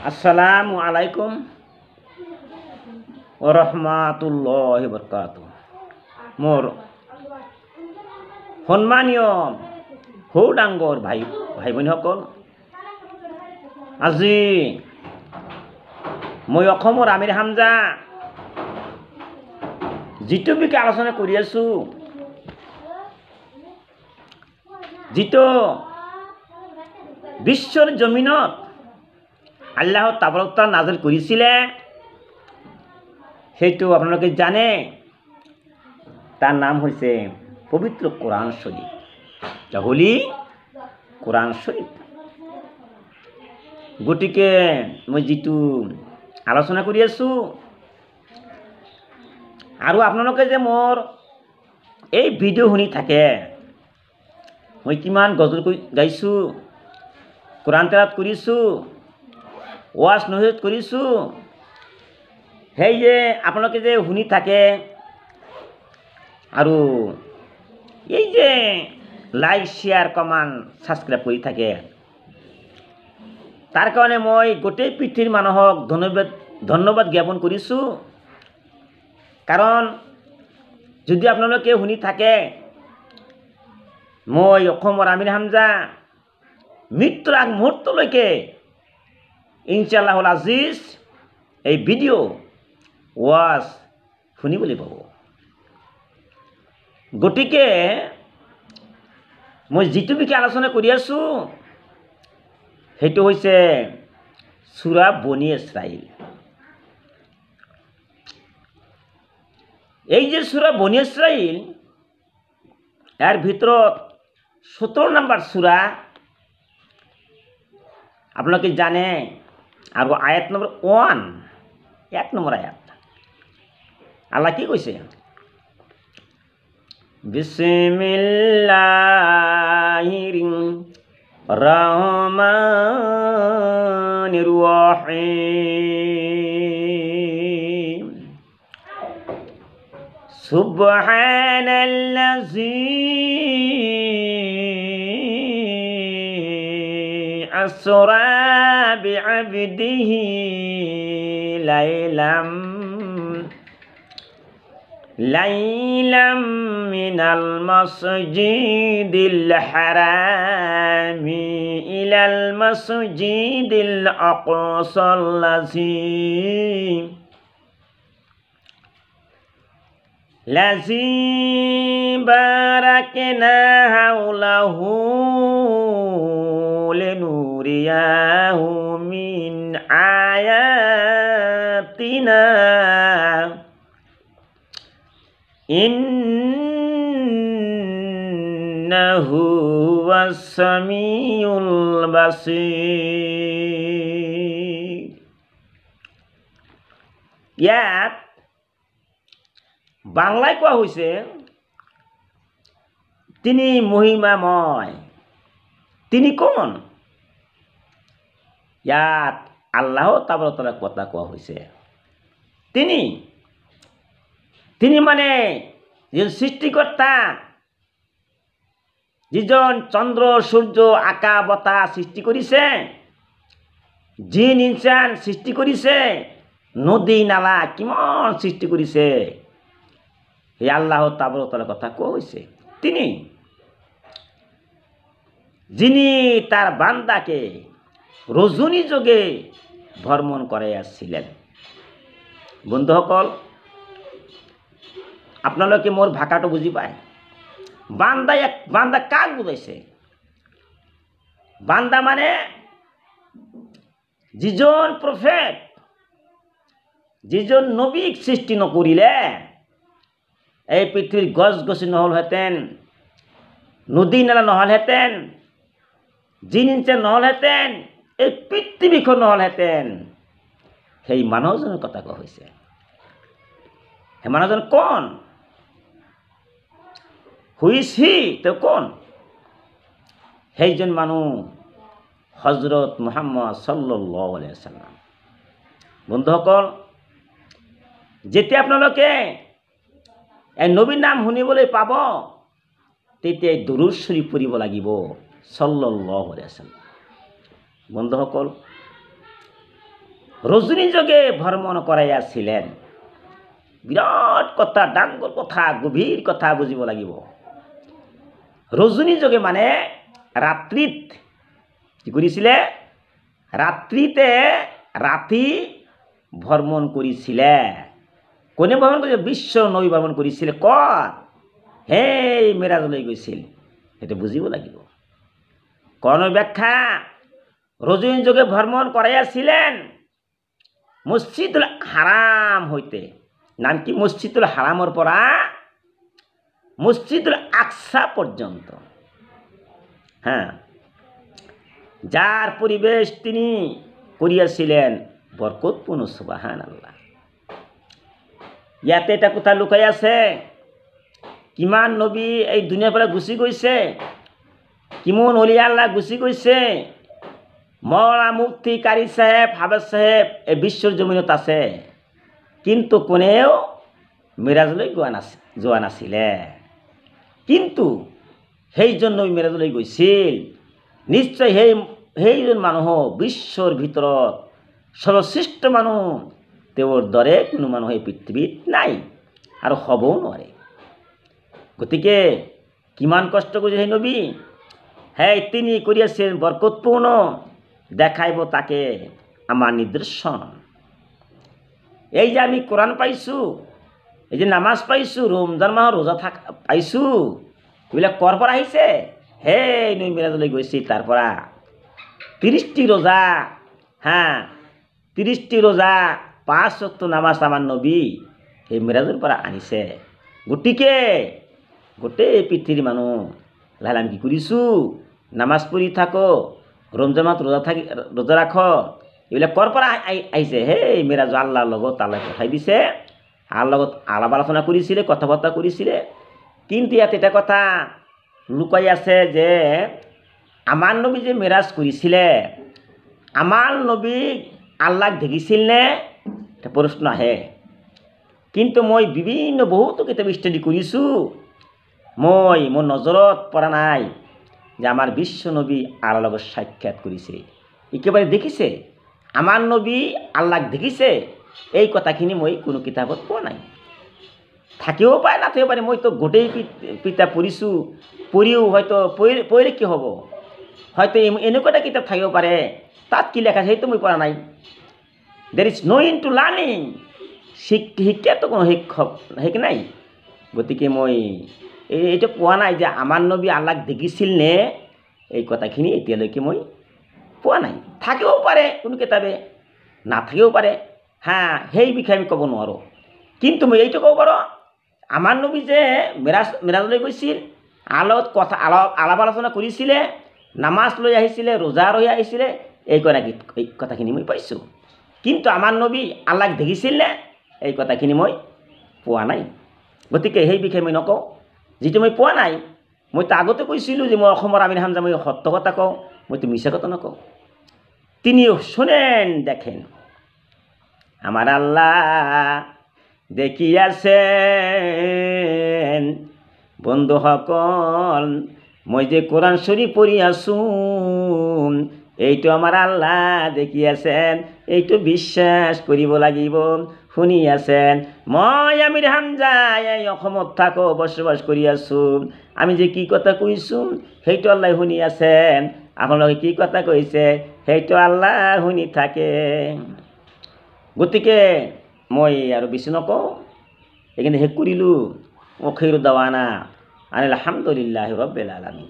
আসসালামু আলাইকুম ওয়া রাহমাতুল্লাহি ওয়া বারাকাতুহু। মোর সন্মানীয় সৌ ডাঙৰ ভাই ভনীসকল, আজি মই অসমৰ আমিৰ হামজা যিটো বিষয়ে আলোচনা কৰি আছোঁ, যিটো বিশ্বৰ জমিনত আল্লাহ তাবাৰক তাআলা নাজিল কৰিছিলে, সেইটো আপোনালোকে জানে। তাৰ নাম হৈছে পবিত্ৰ কোৰআন শৰীফ, দ্য হোলি কোৰআন শৰীফ। গতিকে মই যিটো আলোচনা কৰি আছোঁ, আৰু আপোনালোকে যে মোৰ এই ভিডিঅ' শুনি থাকে, মই কিমান গজল গাইছোঁ, কোৰআন তেলাওয়াত কৰিছোঁ, ওয়াজ নসিহত কৰিছোঁ, সেই যে আপোনালোকে যে শুনি থাকে আৰু এই যে লাইক শ্বেয়াৰ কমেণ্ট ছাবস্ক্ৰাইব কৰি থাকে, তাৰ কাৰণে মই গোটেই পৃথিৱীৰ মানুহক ধন্যবাদ জ্ঞাপন কৰিছোঁ। কাৰণ যদি আপোনালোকে শুনি থাকে, মই অসমৰ আমিৰ হামজা মৃত্যুৰ আগ মুহূৰ্তলৈকে ইনশাআল্লাহুল আজিজ এই ভিডিঅ' ওয়াজ শুনিবলৈ পাব। গতিকে মই যিটো বিষয়ে আলোচনা কৰি আছোঁ, সেইটো হৈছে সূৰা বনী ইছৰাইল। এই যে সূৰা বনী ইছৰাইল, ইয়াৰ ভিতৰত 17 নম্বৰ সূৰা আপোনালোকে জানে। আৰু আয়াত নম্বৰ 1 নম্বৰ আয়াত আল্লাহ কি কৈছে? বিসমিল্লাহির রহমানির রহিম। সুবহানাল্লাযী আসরা বিআবদিহি লাইলাম মিনাল মাসজিদিল হারামি ইলাল মাসজিদিল আকসাল্লাযী বারাকনা হাওলাহু লিনুরিয়াহু মিন আয়াতিনা ইন্নাহু হুয়াস সামিউল বাসীর। ইয়াত বাংলায় কোৱা হৈছে, তিনি মহিমাময়। তিনি কোন? ইয়াত আল্লাহ তাবাৰক তাআলাৰ কথা কোৱা হৈছে। তিনি মানে যিজন সৃষ্টিকৰ্তা, যিজন চন্দ্ৰ সূৰ্য আকাশ বতাহ সৃষ্টি কৰিছে, জিন ইনসান সৃষ্টি কৰিছে, নদী নালা কিমান সৃষ্টি কৰিছে, সেই আল্লাহ তাবাৰক তাআলাৰ কথা কোৱা হৈছে। তিনি যিনি তার বান্দাকে রজনী যোগে ভ্রমণ করে আসছিলেন। বন্ধুসকল, আপোনালোকে মোৰ ভাষাটো বুজি পায়? বান্দা কাক বুজাইছে? বান্দা মানে যিজন প্ৰফেট, যিজন নবীক সৃষ্টি নকৰিলে এই পৃথিৱীৰ গছ গছনি নহ'লহেঁতেন, নদী নালা নহ'লহেঁতেন, জিন ইনসান নহ'লহেঁতেন, এই পৃথিৱীখন নহ'লহেঁতেন। সেই মানুহজনৰ কথা কোৱা হৈছে। সেই মানুহজন কোন? হুইছি তেওঁ কোন? সেইজন মানুহ হজরত মুহাম্মদ সাল্লাল্লাহু আলাইহি ওয়াসাল্লাম। বন্ধুসকল, যেতিয়া আপোনালোকে এই নবীৰ নাম শুনিবলৈ পাব, তেতিয়া দুৰুদ শৰীফ পঢ়িব লাগিব, সাল্লাল্লাহু আলাইহি ওয়াসাল্লাম। বন্ধুসকল, রজনী যোগে ভ্রমণ করাইয়াছিলেন। বিরাট কথা, ডাঙৰ কথা, গভীর কথা বুঝিব লাগিব। রজনী যোগে মানে রাত্রিত কি কৰিছিলে? রাত্রিতে রাতি ভ্রমণ কৰিছিলে। কোনে ভ্রমণ কৰিছিল? বিশ্ব নবী ভ্রমণ কৰিছিলে। ক'ত? সেই মেৰাজলৈ গৈছিল। সেইটো বুজিব লাগিব। কৰ্ণৰ ব্যাখ্যা, রজনী যোগে ভ্রমণ করাইয়াছিলেন মসজিদুল হারাম হইতে। নাম কি? মসজিদুল হারামৰ পৰা মসজিদুল আকসা পর্যন্ত। হ্যাঁ, যার পরিবেশ তিনি করিয়াছিলেন বরকতপূর্ণ। সুবহানাল্লাহ। ইয়াতে এটা কথা লুকাই আছে। কিমান নবী এই দুনিয়াৰ পৰা গুচি গৈছে, কিমান অলি আল্লাহ গুচি গৈছে। মৌলানা মুফতি কাৰী চাহেব, হাফেজ চাহেব এই বিশ্বৰ জমিনত আছে, কিন্তু কোনেও মেৰাজলৈ যোৱা নাছিলে। কিন্তু সেইজন নবী মেৰাজলৈ গৈছিল। নিশ্চয় সেইজন মানুহ বিশ্বৰ ভিতৰত সৰ্বশ্ৰেষ্ঠ মানুহ। তেওঁৰ দৰে কোনো মানুহ এই পৃথিৱীত নাই আৰু হ'বও নোৱাৰে। গতিকে কিমান কষ্ট কৰিছে সেই নবী। তিনি কৰি আছেন বৰকতপূৰ্ণ। দেখাইব তাকে আমাৰ নিদৰ্শন। এই যে আমি কোরআন পাইছোঁ, এই যে নামাজ পাইছোঁ, ৰমজান মাহৰ ৰোজা পাইছোঁ, এইবিলাক ক'ৰ পৰা আহিছে? সেই নবী মেৰাজলৈ গৈছিল তাৰ পৰা। 30টি ৰোজা, 30টি ৰোজা, 5 ওয়াক্ত নামাজ আমাৰ নবী সেই মেৰাজৰ পৰা আনিছে। গতিকে গোটেই পৃথিৱীৰ মানুহ লাহে আমি কি কৰিছোঁ? নামাজ পঢ়ি থাকো, রমজান মাহত ৰোজা ৰাখ। এইবিলাক ক'ৰ পৰা আহিছে? সেই মেৰাজ আল্লাহৰ লগত আল্লাহ পঠাই দিছে। আল্লাহৰ লগত আলাপ আলোচনা কৰিছিলে, কথা বতৰা কৰিছিলে। কিন্তু ইয়াত এটা কথা লুকাই আছে যে আমাৰ নবী যে মেৰাজ কৰিছিলে, আমাৰ নবী আল্লাহক দেখিছিল নে? এটা প্ৰশ্ন আহে। কিন্তু মই বহুতো কিতাপ ষ্টাডি কৰিছোঁ, মোৰ নজৰত পৰা নাই যে আমাৰ বিশ্ব নবী আল্লাহৰ লগত সাক্ষাৎ কৰিছে, একেবাৰে দেখিছে। আমাৰ নবী আল্লাহক দেখিছে, এই কথাখিনি মই কোনো কিতাপত পোৱা নাই। থাকিব পাৰে, নাথাকিব পাৰে। মইতো গোটেই কিতাপ পঢ়িছোঁ, পঢ়িও হয়তো পঢ়িলে কি হ'ব? হয়তো এনেকুৱা এটা কিতাপ থাকিব পাৰে, তাত কি লেখা আছে সেইটো মই পঢ়া নাই। There is no in to learning. শিক্ষাতো কোনো শিক্ষক নাই। গতিকে মই এইটো পোৱা নাই যে আমাৰ নবী আল্লাহক দেখিছিল নে, এই কথাখিনি এতিয়ালৈকে মই পোৱা নাই। থাকিব পাৰে কোনো কিতাপে, নাথাকিব পাৰে। সেই বিষয়ে আমি ক'ব নোৱাৰোঁ। কিন্তু মই এইটো ক'ব পাৰোঁ, আমাৰ নবী যে মেৰাজলৈ গৈছিল, আল্লাহত আলাপ আলোচনা কৰিছিলে, নামাজ লৈ আহিছিলে, ৰোজা লৈ আহিছিলে, এই কথাখিনি মই পাইছোঁ। কিন্তু আমাৰ নবী আল্লাহক দেখিছিল নে, এই কথাখিনি মই পোৱা নাই। গতিকে সেই বিষয়ে মই নকওঁ। যিটো মই পোৱা নাই, মইতো আগতে কৈছিলোঁ যে মই অসমৰ আমিৰ হামজা, মই সত্য কথা কওঁ, মইতো মিছা কথা নকওঁ। তিনিও শোনেন, দেখেন। আমার আল্লাহ দেখিয়াছেন। বন্ধুসকল, মই যে কোরআন শরীফ পড়ি আছো, এইটো আমাৰ আল্লাহ দেখি আছেন। এইটো বিশ্বাস কৰিব লাগিব। শুনি আছেন। মই আমিৰ হামজা এই অসমত থাকো, বসবাস কৰি আছো। আমি যে কি কথা কৈছোঁ সেইটো আল্লাহ শুনি আছেন। আপোনালোকে কি কথা কৈছে সেইটো আল্লাহ শুনি থাকে। গতিকে মই আৰু বেছি নকওঁ, এইখিনি শেষ কৰিলোঁ। আখিৰ দাৱানা আনিল হামদুলিল্লাহি ৰাব্বিল আলামিন।